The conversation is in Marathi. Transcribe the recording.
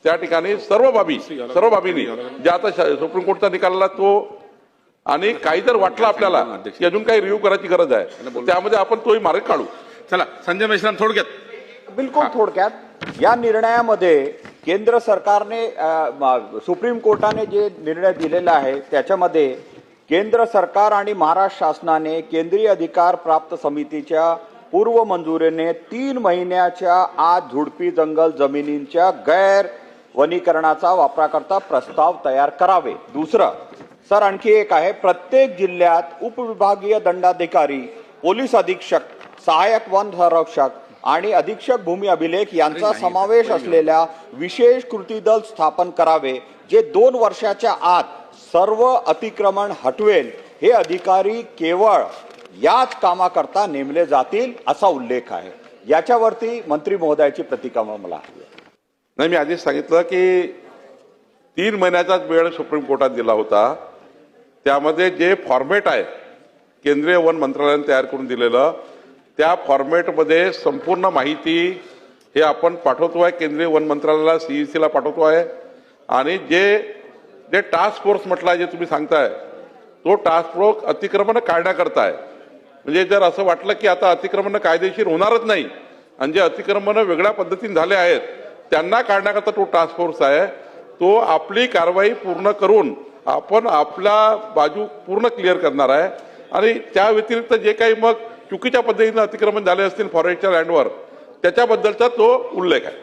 त्या ठिकाणी सर्व बाबींनी जे आता सुप्रीम कोर्टचा निकाल तो आणि काही जर वाटलं आपल्याला की अजून काही रिव्ह्यू करायची गरज आहे त्यामध्ये आपण तोही मार्ग काढू. चला संजय मेश्राम थोडक्यात. बिलकुल थोडक्यात या निर्णयामध्ये केंद्र सरकारने सुप्रीम कोर्टाने जे निर्णय दिलेला आहे त्याच्यामध्ये केंद्र सरकार आणि महाराष्ट्र शासनाने केंद्रीय अधिकार प्राप्त समितीच्या पूर्व मंजुरीने 3 महिन्याच्या आत झुडपी जंगल जमिनींच्या गैर वनीकरणाचा वापराकरता प्रस्ताव तयार करावे. दुसरं सर आणखी एक आहे, प्रत्येक जिल्ह्यात उपविभागीय दंडाधिकारी, पोलीस अधीक्षक, सहाय्यक वन संरक्षक आणि अधीक्षक भूमी अभिलेख यांचा समावेश असलेल्या विशेष कृती दल स्थापन करावे जे 2 वर्षाच्या आत सर्व अतिक्रमण हटवेल. हे अधिकारी केवळ याच कामाकरता नेमले जातील असा उल्लेख आहे. याच्यावरती मंत्री महोदयाची प्रतिक्रिया मला हवी. नाही, मी आधीच सांगितलं की 3 महिन्याचाच वेळ सुप्रीम कोर्टात दिला होता. त्यामध्ये जे फॉर्मेट आहे केंद्रीय वन मंत्रालयाने तयार करून दिलेलं त्या फॉर्मेटमध्ये संपूर्ण माहिती हे आपण पाठवतो आहे केंद्रीय वन मंत्रालयाला, CEC ला पाठवतो आहे. आणि जे टास्क फोर्स म्हटलं आहे जे तुम्ही सांगताय तो टास्क फोर्स अतिक्रमण काढण्याकरता आहे. म्हणजे जर असं वाटलं की आता अतिक्रमण कायदेशीर होणारच नाही आणि जे अतिक्रमण वेगळ्या पद्धतीने झाले आहेत त्यांना काढण्याकरता तो टास्क फोर्स आहे. तो आपली कारवाई पूर्ण करून आपण आपला बाजू पूर्ण क्लिअर करणार आहे. आणि त्या व्यतिरिक्त जे काही मग चुकीच्या पद्धतीने अतिक्रमण झाले असतील फॉरेस्टच्या लँडवर त्याच्याबद्दलचा तो उल्लेख आहे.